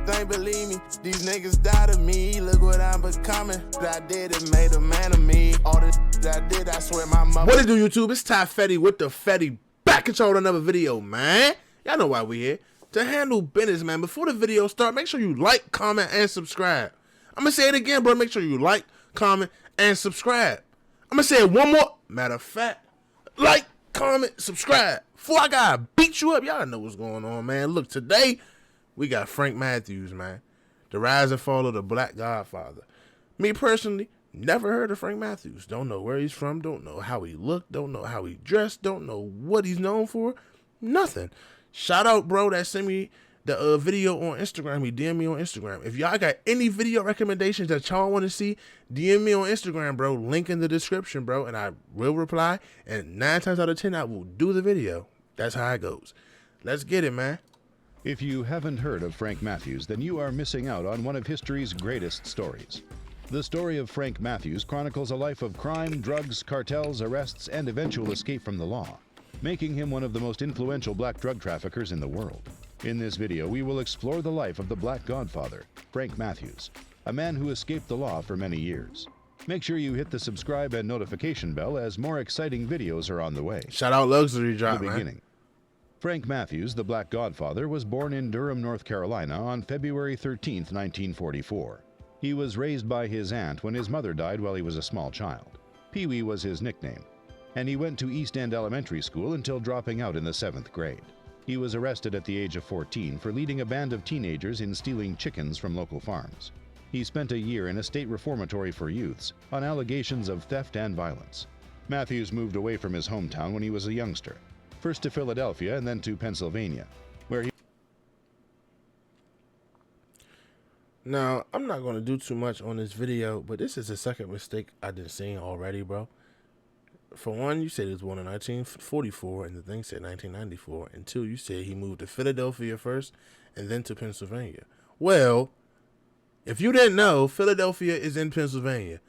thing, believe me. These niggas doubted me. Look what I'm becoming. What I did, it made a man of me. All the that I did, I swear my mother. What it do, YouTube? It's Ty Fetty with the Fetty. Back at y'all with another video, man. Y'all know why we here. To handle business, man. Before the video start, make sure you like, comment, and subscribe. I'm going to say it again, bro. Make sure you like, comment, and subscribe. I'm going to say it one more. Matter of fact, like, comment, subscribe. Before I gotta beat you up, y'all know what's going on, man. Look, today, we got Frank Matthews, man. The rise and fall of the Black Godfather. Me personally, never heard of Frank Matthews. Don't know where he's from. Don't know how he looked. Don't know how he dressed. Don't know what he's known for. Nothing. Shout out, bro, that sent me the video on Instagram. He DM me on Instagram. If y'all got any video recommendations that y'all want to see, DM me on Instagram, bro. Link in the description, bro, and I will reply. And 9 times out of 10, I will do the video. That's how it goes. Let's get it, man. If you haven't heard of Frank Matthews, then you are missing out on one of history's greatest stories. The story of Frank Matthews chronicles a life of crime, drugs, cartels, arrests, and eventual escape from the law, making him one of the most influential black drug traffickers in the world. In this video, we will explore the life of the Black Godfather, Frank Matthews, a man who escaped the law for many years. Make sure you hit the subscribe and notification bell as more exciting videos are on the way. Shout out Luxury Drop, The beginning. Man. Frank Matthews, the Black Godfather, was born in Durham, North Carolina on February 13, 1944. He was raised by his aunt when his mother died while he was a small child. Pee-wee was his nickname, and he went to East End Elementary School until dropping out in the 7th grade. He was arrested at the age of 14 for leading a band of teenagers in stealing chickens from local farms. He spent a year in a state reformatory for youths on allegations of theft and violence. Matthews moved away from his hometown when he was a youngster, first to Philadelphia and then to Pennsylvania, where he... Now, I'm not going to do too much on this video, but this is the second mistake I done seen already, bro. For one, you said he was born in 1944, and the thing said 1994. And two, you said he moved to Philadelphia first and then to Pennsylvania. Well, if you didn't know, Philadelphia is in Pennsylvania.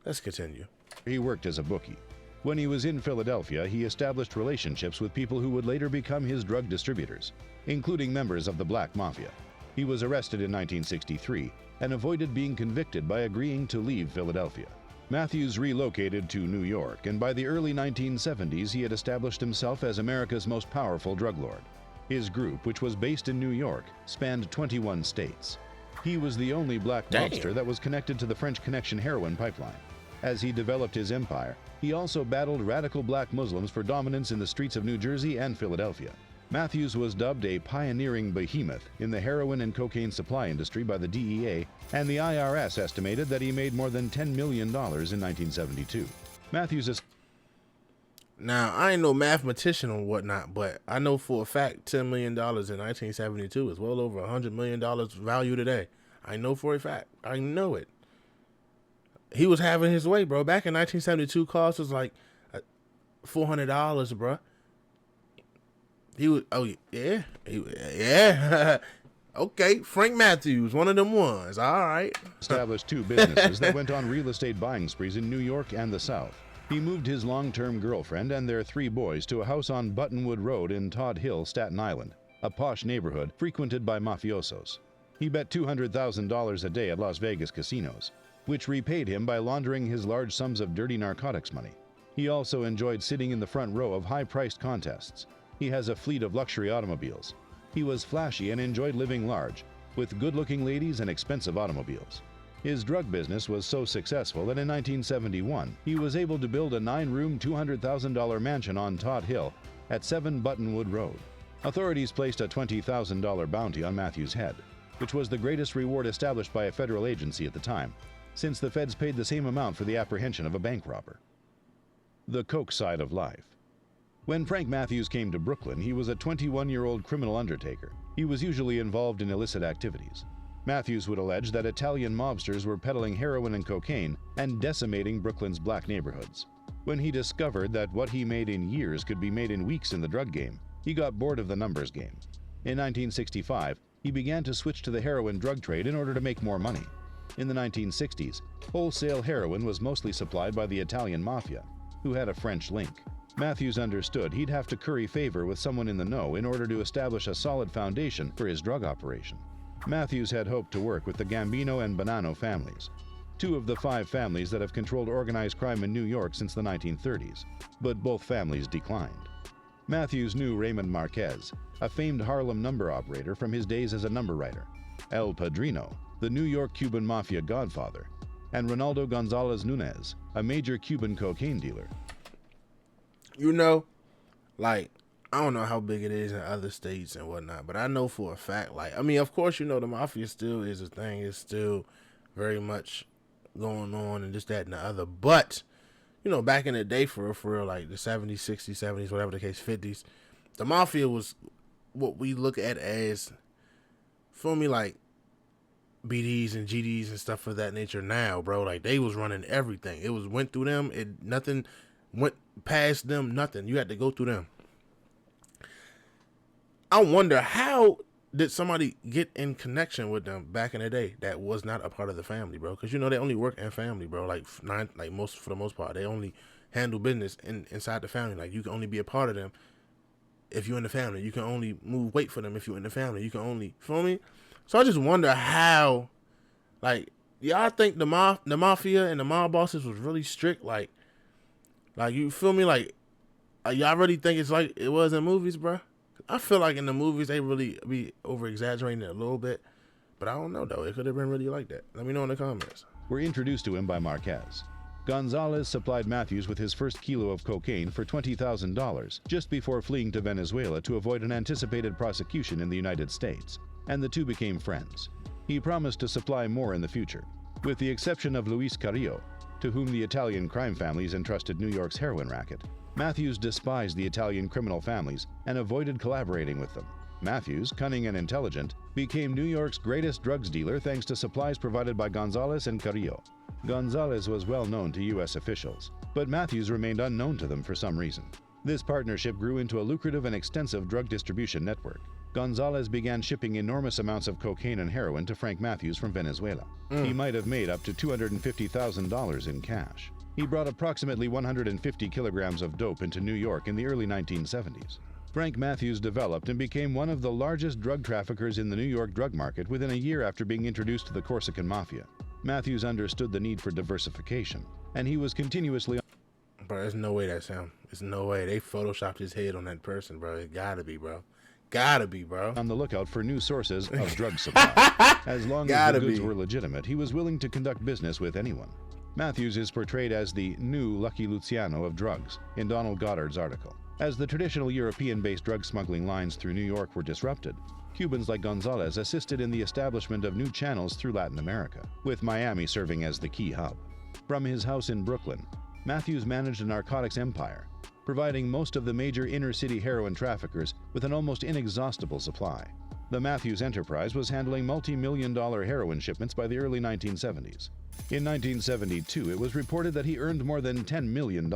Let's continue. He worked as a bookie. When he was in Philadelphia, he established relationships with people who would later become his drug distributors, including members of the Black Mafia. He was arrested in 1963 and avoided being convicted by agreeing to leave Philadelphia. Matthews relocated to New York, and by the early 1970s, he had established himself as America's most powerful drug lord. His group, which was based in New York, spanned 21 states. He was the only black mobster that was connected to the French Connection heroin pipeline. As he developed his empire, he also battled radical black Muslims for dominance in the streets of New Jersey and Philadelphia. Matthews was dubbed a pioneering behemoth in the heroin and cocaine supply industry by the DEA, and the IRS estimated that he made more than $10 million in 1972. Matthews is... Now, I ain't no mathematician or whatnot, but I know for a fact $10 million in 1972 is well over $100 million value today. I know for a fact. I know it. He was having his way, bro. Back in 1972, cost was like $400, bro. He was, oh yeah, yeah. Okay, Frank Matthews, one of them ones. All right. Established 2 businesses that went on real estate buying sprees in New York and the South. He moved his long-term girlfriend and their 3 boys to a house on Buttonwood Road in Todd Hill, Staten Island, a posh neighborhood frequented by mafiosos. He bet $200,000 a day at Las Vegas casinos, which repaid him by laundering his large sums of dirty narcotics money. He also enjoyed sitting in the front row of high-priced contests. He has a fleet of luxury automobiles. He was flashy and enjoyed living large, with good-looking ladies and expensive automobiles. His drug business was so successful that in 1971, he was able to build a 9-room, $200,000 mansion on Todd Hill at 7 Buttonwood Road. Authorities placed a $20,000 bounty on Matthews' head, which was the greatest reward established by a federal agency at the time, since the feds paid the same amount for the apprehension of a bank robber. The coke side of life. When Frank Matthews came to Brooklyn, he was a 21-year-old criminal undertaker. He was usually involved in illicit activities. Matthews would allege that Italian mobsters were peddling heroin and cocaine and decimating Brooklyn's black neighborhoods. When he discovered that what he made in years could be made in weeks in the drug game, he got bored of the numbers game. In 1965, he began to switch to the heroin drug trade in order to make more money. In the 1960s, wholesale heroin was mostly supplied by the Italian mafia, who had a French link. Matthews understood he'd have to curry favor with someone in the know in order to establish a solid foundation for his drug operation. Matthews had hoped to work with the Gambino and Bonanno families, two of the 5 families that have controlled organized crime in New York since the 1930s, but both families declined. Matthews knew Raymond Marquez, a famed Harlem number operator from his days as a number writer, El Padrino, the New York Cuban mafia godfather, and Ronaldo Gonzalez Nunez, a major Cuban cocaine dealer. You know, like, I don't know how big it is in other states and whatnot, but I know for a fact, like, I mean, of course, you know, the mafia still is a thing. It's still very much going on and this, that, and the other. But, you know, back in the day, for real, like the 70s, 60s, 70s, whatever the case, 50s, the mafia was what we look at as, feel me, like BDs and GDs and stuff of that nature now, bro. Like, they was running everything. It went through them. Nothing went past them, nothing. You had to go through them. I wonder, how did somebody get in connection with them back in the day that was not a part of the family, bro? Because, you know, they only work in family, bro. For the most part, they only handle business inside the family. Like, you can only be a part of them if you're in the family. You can only move weight for them if you're in the family. You can only, feel me? So I just wonder how, like, y'all think the mafia and the mob bosses was really strict? Like you feel me? Like, y'all really think it's like it was in movies, bro? I feel like in the movies they really be over exaggerating it a little bit, but I don't know though. It could have been really like that. Let me know in the comments. Were introduced to him by Marquez. Gonzalez supplied Matthews with his first kilo of cocaine for $20,000 just before fleeing to Venezuela to avoid an anticipated prosecution in the United States, and the two became friends. He promised to supply more in the future, with the exception of Luis Carrillo, to whom the Italian crime families entrusted New York's heroin racket. Matthews despised the Italian criminal families and avoided collaborating with them. Matthews, cunning and intelligent, became New York's greatest drugs dealer thanks to supplies provided by Gonzalez and Carrillo. Gonzalez was well known to U.S. officials, but Matthews remained unknown to them for some reason. This partnership grew into a lucrative and extensive drug distribution network. Gonzalez began shipping enormous amounts of cocaine and heroin to Frank Matthews from Venezuela. He might have made up to $250,000 in cash. He brought approximately 150 kilograms of dope into New York in the early 1970s. Frank Matthews developed and became one of the largest drug traffickers in the New York drug market within a year after being introduced to the Corsican Mafia. Matthews understood the need for diversification, and he was continuously... Bro, there's no way that's him. There's no way. They photoshopped his head on that person, bro. It gotta be, bro. Gotta be, bro. On the lookout for new sources of drug supply. As long as the goods were legitimate, he was willing to conduct business with anyone. Matthews is portrayed as the new Lucky Luciano of drugs in Donald Goddard's article. As the traditional European-based drug smuggling lines through New York were disrupted, Cubans like Gonzalez assisted in the establishment of new channels through Latin America, with Miami serving as the key hub. From his house in Brooklyn, Matthews managed a narcotics empire, providing most of the major inner-city heroin traffickers with an almost inexhaustible supply. The Matthews enterprise was handling multi-million-dollar heroin shipments by the early 1970s. In 1972, it was reported that he earned more than $10 million.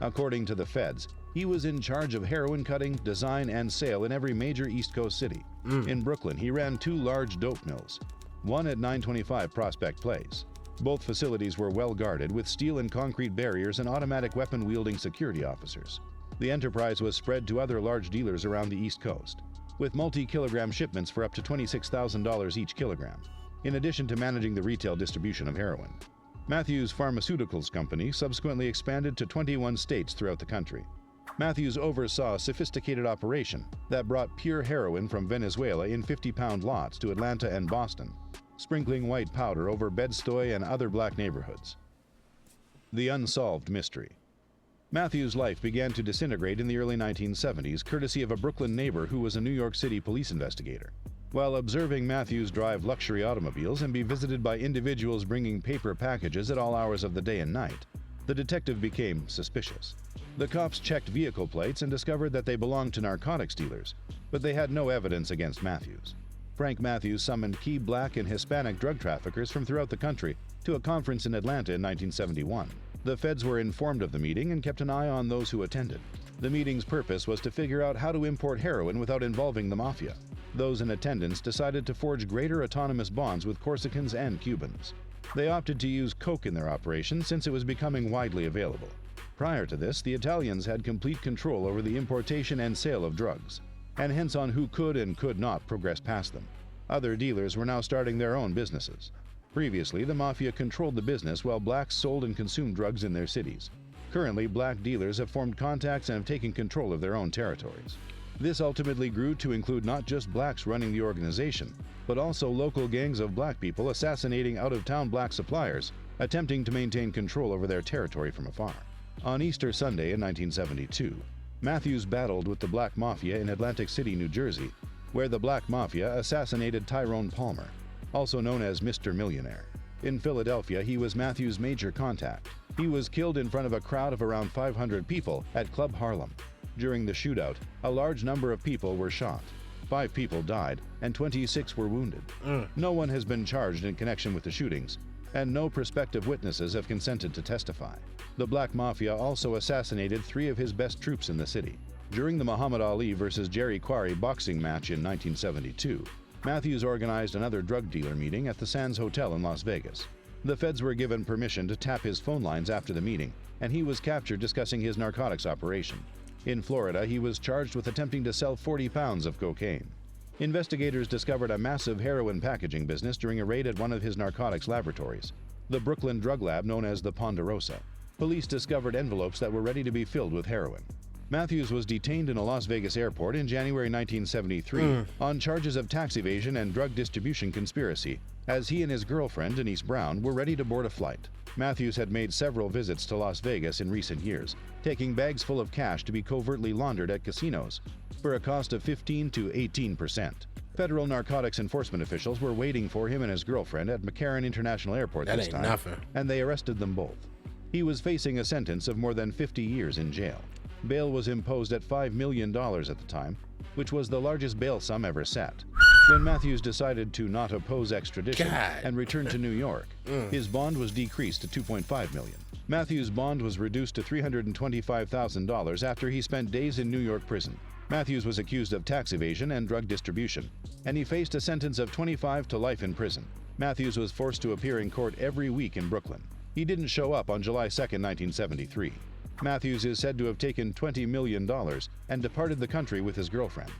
According to the feds, he was in charge of heroin cutting, design, and sale in every major East Coast city. In Brooklyn, he ran 2 large dope mills, one at 925 Prospect Place. Both facilities were well guarded with steel and concrete barriers and automatic weapon-wielding security officers. The enterprise was spread to other large dealers around the East Coast, with multi-kilogram shipments for up to $26,000 each kilogram, in addition to managing the retail distribution of heroin. Matthews Pharmaceuticals Company subsequently expanded to 21 states throughout the country. Matthews oversaw a sophisticated operation that brought pure heroin from Venezuela in 50-pound lots to Atlanta and Boston, sprinkling white powder over Bed-Stuy and other black neighborhoods. The unsolved mystery. Matthews' life began to disintegrate in the early 1970s, courtesy of a Brooklyn neighbor who was a New York City police investigator. While observing Matthews drive luxury automobiles and be visited by individuals bringing paper packages at all hours of the day and night, the detective became suspicious. The cops checked vehicle plates and discovered that they belonged to narcotics dealers, but they had no evidence against Matthews. Frank Matthews summoned key black and Hispanic drug traffickers from throughout the country to a conference in Atlanta in 1971. The feds were informed of the meeting and kept an eye on those who attended. The meeting's purpose was to figure out how to import heroin without involving the mafia. Those in attendance decided to forge greater autonomous bonds with Corsicans and Cubans. They opted to use coke in their operation since it was becoming widely available. Prior to this, the Italians had complete control over the importation and sale of drugs, and hence on who could and could not progress past them. Other dealers were now starting their own businesses. Previously, the mafia controlled the business while blacks sold and consumed drugs in their cities. Currently, black dealers have formed contacts and have taken control of their own territories. This ultimately grew to include not just blacks running the organization, but also local gangs of black people assassinating out-of-town black suppliers, attempting to maintain control over their territory from afar. On Easter Sunday in 1972, Matthews battled with the Black Mafia in Atlantic City, New Jersey, where the Black Mafia assassinated Tyrone Palmer, also known as Mr. Millionaire. In Philadelphia, he was Matthews' major contact. He was killed in front of a crowd of around 500 people at Club Harlem. During the shootout, a large number of people were shot. 5 people died, and 26 were wounded. No one has been charged in connection with the shootings, and no prospective witnesses have consented to testify. The Black Mafia also assassinated 3 of his best troops in the city. During the Muhammad Ali versus Jerry Quarry boxing match in 1972, Matthews organized another drug dealer meeting at the Sands Hotel in Las Vegas. The feds were given permission to tap his phone lines after the meeting, and he was captured discussing his narcotics operation. In Florida, he was charged with attempting to sell 40 pounds of cocaine. Investigators discovered a massive heroin packaging business during a raid at one of his narcotics laboratories, the Brooklyn drug lab known as the Ponderosa. Police discovered envelopes that were ready to be filled with heroin. Matthews was detained in a Las Vegas airport in January 1973 on charges of tax evasion and drug distribution conspiracy, as he and his girlfriend, Denise Brown, were ready to board a flight. Matthews had made several visits to Las Vegas in recent years, taking bags full of cash to be covertly laundered at casinos for a cost of 15 to 18%. Federal narcotics enforcement officials were waiting for him and his girlfriend at McCarran International Airport this time, and they arrested them both. He was facing a sentence of more than 50 years in jail. Bail was imposed at $5 million at the time, which was the largest bail sum ever set. When Matthews decided to not oppose extradition and return to New York, his bond was decreased to $2.5 million. Matthews' bond was reduced to $325,000 after he spent days in New York prison. Matthews was accused of tax evasion and drug distribution, and he faced a sentence of 25 to life in prison. Matthews was forced to appear in court every week in Brooklyn. He didn't show up on July 2, 1973. Matthews is said to have taken $20 million and departed the country with his girlfriend.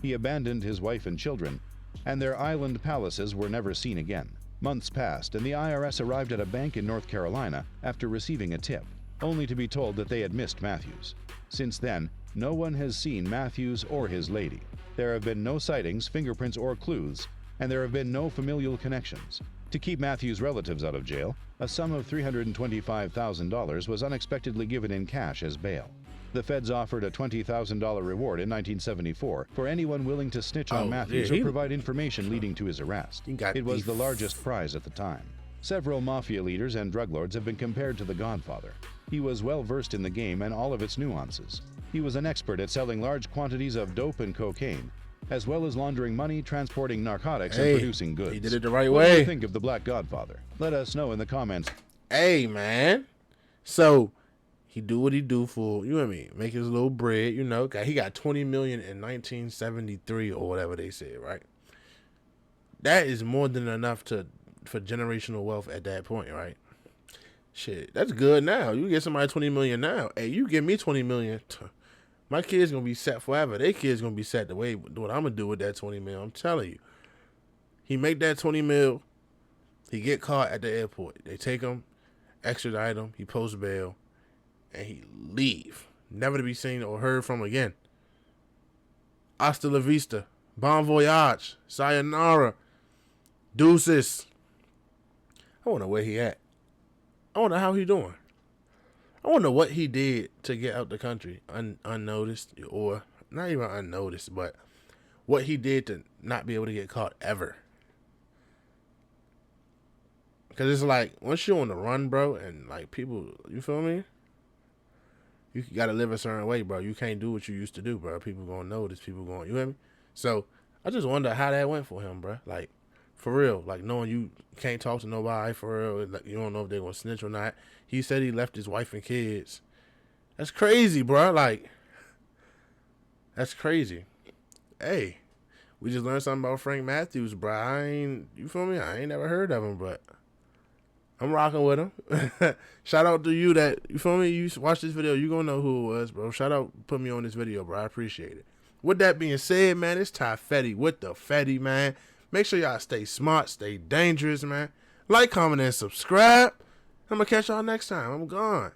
He abandoned his wife and children, and their island palaces were never seen again. Months passed, and the IRS arrived at a bank in North Carolina after receiving a tip, only to be told that they had missed Matthews. Since then, no one has seen Matthews or his lady. There have been no sightings, fingerprints, or clues, and there have been no familial connections. To keep Matthews' relatives out of jail, a sum of $325,000 was unexpectedly given in cash as bail. The feds offered a $20,000 reward in 1974 for anyone willing to snitch on Matthews or provide information leading to his arrest. It was the largest prize at the time. Several mafia leaders and drug lords have been compared to the Godfather. He was well versed in the game and all of its nuances. He was an expert at selling large quantities of dope and cocaine, as well as laundering money, transporting narcotics, and producing goods. He did it the right way. What do you think of the Black Godfather? Let us know in the comments. Hey, man. So, he do what he do for, you know what I mean, make his little bread, you know. He got $20 million in 1973 or whatever they said, right? That is more than enough for generational wealth at that point, right? Shit, that's good now. You get somebody $20 million now. Hey, you give me $20 million. My kids gonna be set forever. Their kids gonna be set the way what I'm gonna do with that $20 million. I'm telling you. He make that $20 million. He get caught at the airport. They take him, extradite him. He posts bail, and he leave, never to be seen or heard from again. Hasta la vista, bon voyage, sayonara, deuces. I wonder where he at. I wonder how he doing. I wonder what he did to get out the country unnoticed, or not even unnoticed, but what he did to not be able to get caught ever. Because it's like, once you're on the run, bro, and like people, you feel me? You got to live a certain way, bro. You can't do what you used to do, bro. People going to notice, people going, you hear me? So I just wonder how that went for him, bro. Like, for real, like knowing you can't talk to nobody, for real, like you don't know if they're going to snitch or not. He said he left his wife and kids. That's crazy, bro. Like, that's crazy. Hey, we just learned something about Frank Matthews, bro. You feel me? I ain't never heard of him, but I'm rocking with him. Shout out to you that, you feel me? You watch this video, you gonna know who it was, bro. Shout out, put me on this video, bro. I appreciate it. With that being said, man, it's Ty Fetty with the Fetty, man. Make sure y'all stay smart, stay dangerous, man. Like, comment, and subscribe. I'm going to catch y'all next time. I'm gone.